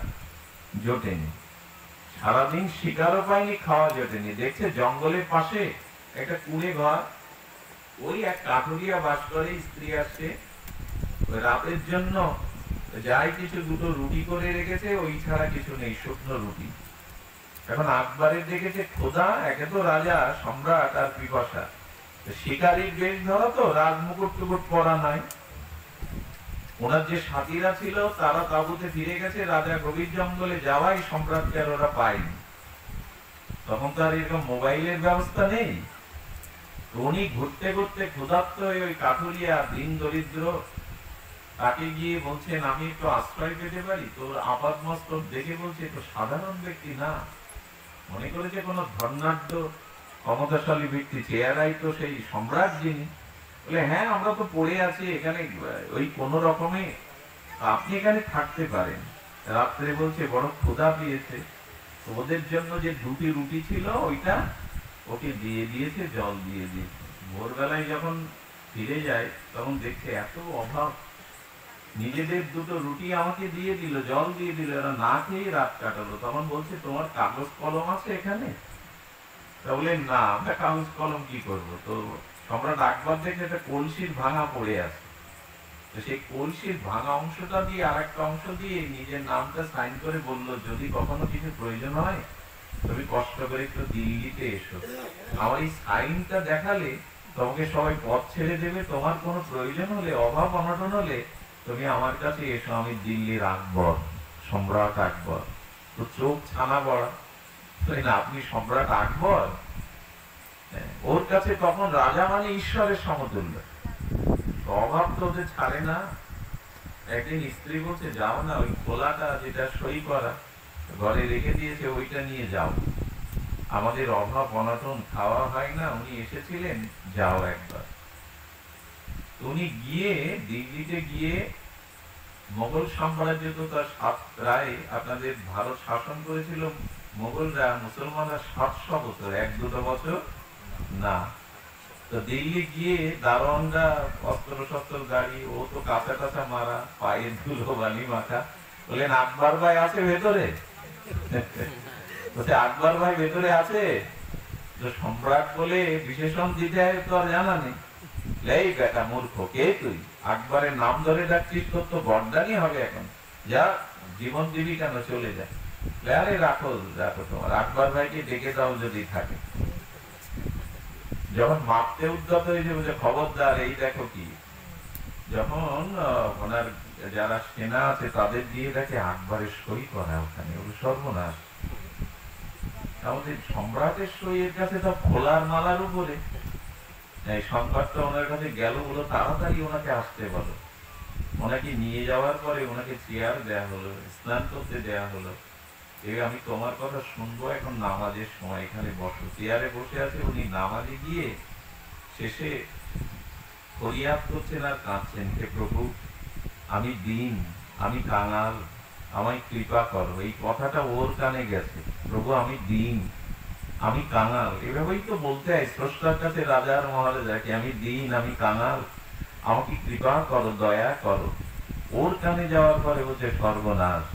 জোটেনি, সারাদিন শিকারও পায়নি, খাওয়া জোটেনি। দেখছে জঙ্গলের পাশে একটা কুঁড়ে ঘর, ওই এক কাঠুরিয়া বাস করে, স্ত্রী আসছে, রাতের জন্য যাই কিছু দুটো রুটি করে রেখেছে, ওই ছাড়া কিছু নেই, শুকনো রুটি। এখন আকবরের দেখেছে খোদা, একে তো রাজা সম্রাট আর পিপাসা, শিকারীর বেশ ধরা, তো রাজমুকুট টুকুট পরা নাই। ওনার যে সাথীরা ছিল তারা তাঁবুতে ফিরে গেছে, রাজা গভীর জঙ্গলে যাওয়াই সম্রাটকে আর ওরা পায়নি। তখন তো আর এরকম মোবাইলের ব্যবস্থা নেই। উনি ঘুরতে ঘুরতে ক্ষুধার্ত হয়ে ওই কাঠুরিয়া দিন দরিদ্র, তাকে গিয়ে বলছেন আমি একটু আশ্রয় পেতে পারি? তোর আপাত মস্তক দেখে বলছে তো সাধারণ ব্যক্তি না, মনে করেছে কোন ধর্নাঢ্য ক্ষমতাশালী ব্যক্তি, চেহারাই তো সেই সম্রাট যিনি। বলে হ্যাঁ, আমরা তো পড়ে আছি এখানে ওই কোন রকমে, আপনি এখানে থাকতে পারেন। রাত্রে বলছে বড় ক্ষুধা পেয়েছে, ওদের জন্য যে দুটি রুটি ছিল ওইটা ওকে দিয়ে দিয়েছে, জল দিয়ে দিয়েছে। ভোরবেলায় যখন ফিরে যায় তখন দেখছে এত অভাব, নিজেদের দুটো রুটি আমাকে দিয়ে দিল, জল দিয়ে দিল, এরা না খেয়ে রাত কাটালো। তখন বলছে তোমার কাগজ কলম আছে এখানে? বলে না, আমরা কাগজ কলম কি করবো। তো সম্রাট আকবর দেখে একটা কলসির ভাঙা পড়ে আছে, তো সেই কলসির ভাঙা অংশটা দিয়ে আর একটা অংশ দিয়ে নিজের নামটা সাইন করে বলল, যদি কখনো কিছু প্রয়োজন হয় তুমি কষ্ট করে একটু দিল্লিতে এসো, আমার এই সাইনটা দেখালে তোমাকে সবাই পথ ছেড়ে দেবে, তোমার কোনো প্রয়োজন হলে, অভাব অনটন হলে তুমি আমার কাছে এসো, আমি দিল্লির আকবর, সম্রাট আকবর। তো চোখ ছানা বড়া, না আপনি সম্রাট আকবর? ওর কাছে তখন রাজা মানে ঈশ্বরের সমতুল্য, অভাব তো ওদের ছাড়ে না। একদিন স্ত্রী বলছে যাও না, ওই খোলাটা যেটা সই করা ঘরে রেখে দিয়েছে ওইটা নিয়ে যাও, আমাদের অভাব অনটন, খাওয়া হয় না, উনি এসেছিলেন, যাও একবার। উনি গিয়ে দিল্লিতে গিয়ে, মোগল সাম্রাজ্য তো তার প্রায় আপনাদের ভারত শাসন করেছিল মোগলরা, মুসলমানরা 700 বছর, 1-2 বছর না। তো দিল্লি গিয়ে দারোয়ানরা অস্ত্র শস্ত্র গাড়ি, ও তো কাঁচা কাঁচা মারা, পায়ের ধুলো বালি মাখা। বললেন আকবর ভাই আছে ভেতরে? বলছে আকবর ভাই ভেতরে আছে? তো সম্রাট বলে বিশেষণ দিতে হয় তো আর জানা নেই। এই বেটা মূর্খ, কে তুই? আকবরের নাম ধরে ডাকছিস, তোর তো বরদানি হবে এখন, যা জীবন দিবি কেন, চলে যা। আরে রাখো রাখো, তোমার আকবর ভাইকে ডেকে দাও যদি থাকে। যখন মারতে উদ্যত হয়েছে বলছে খবরদার, এই দেখো কি, যখন ওনার যারা সেনা আছে তাদের দিয়ে দেখে আকবরের সই করা ওখানে, ওগুলো সর্বনাশ। আমাদের সম্রাটের সইয়ের কাছে তো খোলার মালার উপরে। এই সংবাদটা ওনার কাছে গেল, বলো তাড়াতাড়ি ওনাকে আসতে বলো। ওনাকে নিয়ে যাওয়ার পরে ওনাকে চেয়ার দেয়া হলো, স্নান করতে দেয়া হলো। আমি তোমার কথা শুনবো, এখন নামাজের সময়, এখানে বসো। চেয়ারে বসে আছে, উনি নামাজে গিয়ে শেষে ফরিয়াদ করছেন আর কাঁদছেন, হে প্রভু আমি দীন, আমি কাঙাল, আমায় কৃপা করো। এই কথাটা ওর কানে গেছে, প্রভু আমি দীন, আমি কাঙাল। এভাবেই তো বলতে হয় স্রষ্টার কাছে রাজার মহারাজাকে, আমি দীন, আমি কাঙাল, আমাকে কৃপা করো, দয়া করো। ওর কানে যাওয়ার পরে বলছে সর্বনাশ,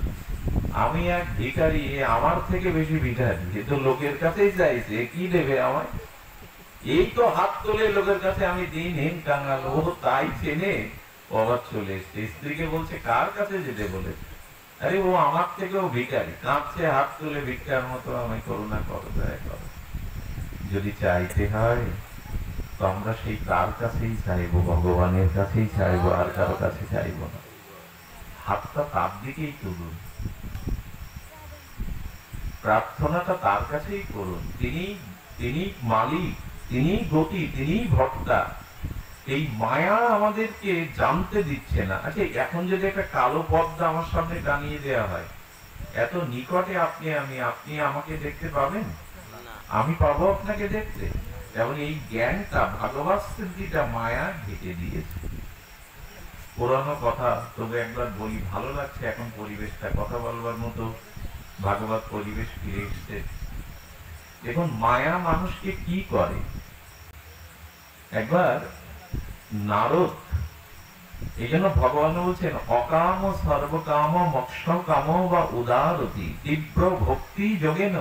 আমি এক ভিখারি, আমার থেকে বেশি ভিখারি, এ তো লোকের কাছেই চাইছে, কি দেবে আমায়? এই তো হাত তোলে লোকের কাছে, আমি দিনহীন কাঙাল। ও তাই চেনে, আবার চলে এসছে। স্ত্রীকে বলছে কার কাছে যেতে বলেছে? আরে ও আমার থেকেও ভিখারি, কাঁদছে, হাত তুলে ভিক্ষার মতো, আমায় করুণা করো, দয়া করো। যদি চাইতে হয় তো আমরা সেই তার কাছেই চাইবো, ভগবানের কাছেই চাইবো, আর কারো কাছে চাইবো না। হাতটা তার দিকেই তুলুন, প্রার্থনাটা তার কাছেই করুন। তিনি মালিক, তিনি গতি, তিনি ভক্তা। এই মায়া আমাদেরকে জানতে দিচ্ছে না। আচ্ছা, এখন যদি একটা কালো পর্দা আমার সামনে টানিয়ে দেওয়া হয়, এত নিকটে আপনি আপনি আমাকে দেখতে পাবেন, আমি পাবো আপনাকে দেখতে। যেমন এই জ্ঞানটা ভাগবত সিদ্ধিটা মায়া ঢেকে দিয়েছে। পুরানো কথা, তবে একবার বলি, ভালো লাগছে এখন পরিবেশটা, কথা বলবার মতো ভাগবত পরিবেশ ফিরে এসছে। দেখুন মায়া মানুষকে কি করে। একবার নারদ, এই জন্য ভগবান বলছেন অকাম সর্বকাম মোক্ষ কাম বা উদারতি তীব্র ভক্তি যোগেন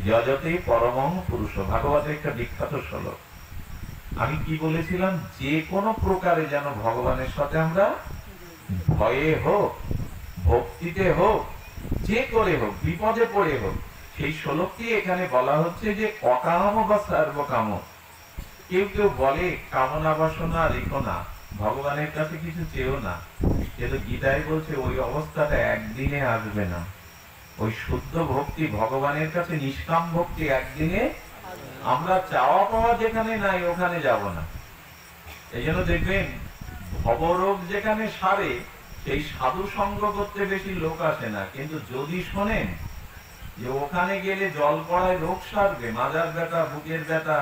যজতে পরমং পুরুষ। ভাগবতের একটা বিখ্যাত শ্লোক। আমি কি বলেছিলাম, যে কোনো প্রকারে যেন ভগবানের সাথে আমরা ভয়ে হোক, ভক্তিতে হোক, যে করে হোক, বিপদে পড়ে হোক, সেই শ্লোকটি এখানে বলা হচ্ছে যে অকাম বা সর্বকাম। কেউ কেউ বলে কামনা বাসনা রেখো না, ভগবানের কাছে কিছু চেয়েও না, কিন্তু গীতায় বলছে ওই অবস্থাটা একদিনে আসবে না। ওই শুদ্ধ ভক্তি, ভগবানের কাছে নিষ্কাম ভক্তি একদিনে, আমরা চাওয়া পাওয়া যেখানে নাই ওখানে যাব না। এই জন্য দেখবেন ভবরোগ যেখানে সারে, সেই সাধু সঙ্গ করতে বেশি লোক আসে না। কিন্তু যদি শোনেন যে ওখানে গেলে জল পড়ায় রোগ সারবে, মাজার ব্যথা, বুকের ব্যথা,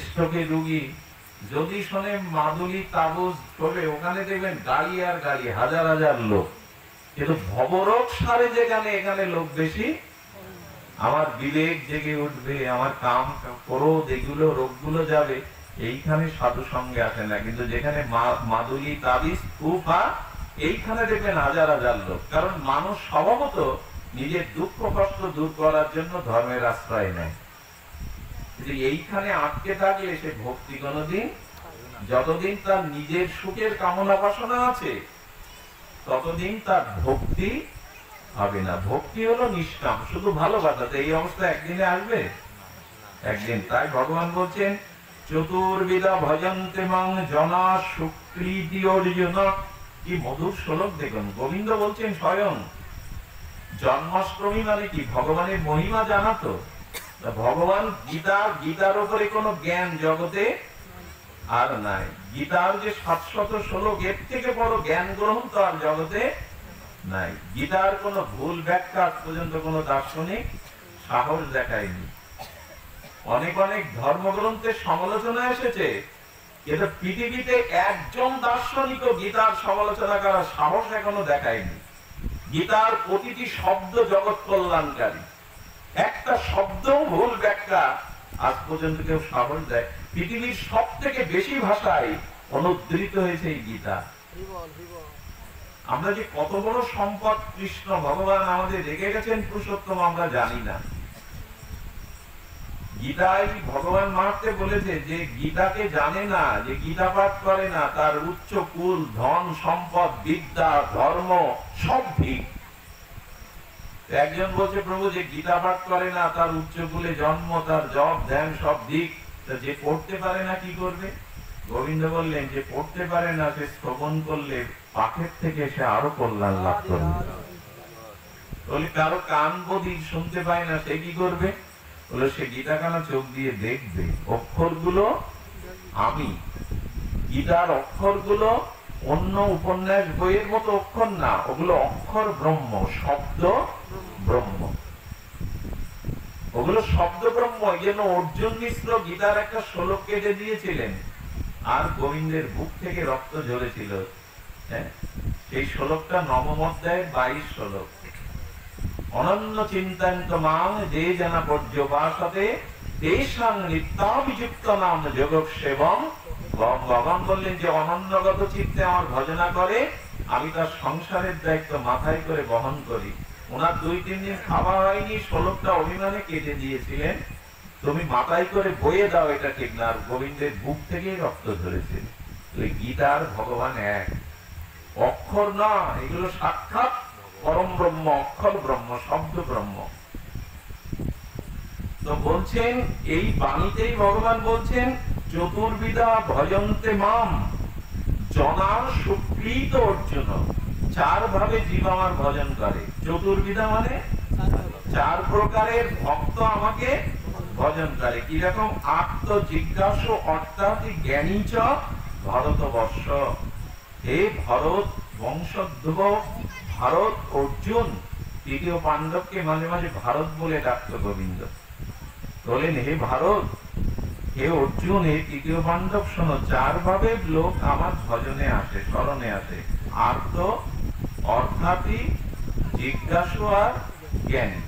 স্ট্রোকের রুগী, যদি শোনে মাদুলি তাবুজ করবে, ওখানে দেখবেন গাড়ি আর গাড়ি, হাজার হাজার লোক। কিন্তু ভবরোগ সারে যেখানে, এখানে লোক বেশি। আমার বিবেক জেগে উঠবে, আমার কাম ক্রোধ এগুলো রোগগুলো যাবে, এইখানে সাধু সঙ্গে আসে না। কিন্তু যেখানে মাদুলি তাবিজ কুফা, এইখানে দেখবেন হাজার হাজার লোক। কারণ মানুষ স্বভাবত নিজের দুঃখ কষ্ট দূর করার জন্য ধর্মের আশ্রয় নেয়। এইখানে আটকে থাকলে সে ভক্তি কোনদিন, যতদিন তার নিজের সুখের কামনা বাসনা আছে ততদিন তার ভক্তি হবে না। ভক্তি হলো নিষ্কাম, শুধু ভালোবাসা। এই অবস্থা একদিনে আসবে, একদিন। তাই ভগবান বলছেন চতুর্বিধা ভজন্তে মাং জনা সুকৃতি অর্জুন। কি মধুর শ্লোক দেখুন, গোবিন্দ বলছেন স্বয়ং। জন্মাষ্টমী মানে কি, ভগবানের মহিমা জানাতো। ভগবান গীতার উপরে কোন জ্ঞান জগতে আর নাই। গীতার যে 700 শ্লোক, এর থেকে বড় জ্ঞান গ্রহণ তো আর জগতে নাই। গীতার কোন ভুল ব্যাখ্যা পর্যন্ত কোন দার্শনিক সাহস দেখায়নি। অনেক অনেক ধর্মগ্রন্থের সমালোচনা এসেছে, কিন্তু পৃথিবীতে একজন দার্শনিকও গীতার সমালোচনা করার সাহস এখনো দেখায়নি। গীতার প্রতিটি শব্দ জগৎ কল্যাণকারী, একটা শব্দ ভুল ব্যাখ্যা আজ পর্যন্ত কেউ সাহস দেয়। পৃথিবীর সব থেকে বেশি ভাষায় অনুদ্ধৃত হয়েছে এই গীতা। আমরা যে কত বড় সম্পদ কৃষ্ণ ভগবান আমাদের রেখে গেছেন পুরুষোত্তম, আমরা জানি না। গীতায় ভগবান মারতে বলেছে যে গীতাকে জানে না, যে গীতা পাঠ করে না, তার উচ্চ কুল, ধন সম্পদ, বিদ্যা, ধর্ম সব ঠিক। একজন বলছে প্রভু যে গীতা পাঠ করে না, তার উচ্চ কুলে জন্ম, তার জপ ধ্যান সব দিক, যে পড়তে পারে না কি করবে? গোবিন্দ বললেন যে পড়তে পারে না, সে শ্রবণ করলে পাখের থেকে সে আরো কল্যাণ লাভ করবে। বলে কারো কান বধির, শুনতে পায় না, সে কি করবে? বলে সে গীতাখানা চোখ দিয়ে দেখবে। অক্ষরগুলো আমি, গীতার অক্ষরগুলো অন্য উপন্যাস বইয়ের মতো অক্ষর না, ওগুলো অক্ষর ব্রহ্ম, শব্দ ব্রহ্ম, ওগুলো শব্দ ব্রহ্ম। এই জন্য অর্জুন মিশ্র গীতার একটা শ্লোক কেটে দিয়েছিলেন, আর গোবিন্দের বুক থেকে রক্ত ঝরেছিল। সেই শ্লোকটা নবম অধ্যায়ের 22 শ্লোক। অনন্য চিন্তান্ত মাং যে জানা পর্যবাসতে তেষাং নিত্যাভিযুক্ত নাম যোগক্ষেমং। ভগবান বললেন যে অনন্যগত চিত্তে আমার ভজনা করে, আমি তার সংসারের দায়িত্ব মাথায় করে বহন করি। ওনার 2-3 দিন খাওয়া হয়নি, শ্লোকটা অভিমানে কেটে দিয়েছিলেন, তুমি মাথায় করে বয়ে দাও, এটা ঠিক না। আর গোবিন্দের বুক থেকেই রক্ত ধরেছে। গীতার ভগবান এক, অক্ষর না, এগুলো সাক্ষাৎ পরম ব্রহ্ম, অক্ষর ব্রহ্ম, শব্দ ব্রহ্ম। তো বলছেন এই বাণীতেই ভগবান বলছেন চতুর্বিধা ভজন্তে মাম জনা সুকৃত অর্জুন। 4 ভাবে জীব আমার ভজন করে। চতুর্বিধা মানে 4 প্রকারের ভক্ত আমাকে ভজন করে। কিরকম? আত্ম জিজ্ঞাসু অর্থাৎ জ্ঞানী চ ভারতবর্ষ। হে ভারত বংশোদ্ভব ভারত অর্জুন, তৃতীয় পাণ্ডবকে মাঝে মাঝে ভারত বলে ডাকত গোবিন্দ। বলেন, হে ভারত, হে অর্জুন, হে তৃতীয় পাণ্ডব, শোনো, 4 ভাবে লোক আমার ভজনে আসে, স্মরণে আসে। আর্ত, অর্থাৎ জিজ্ঞাসু আর জ্ঞানী।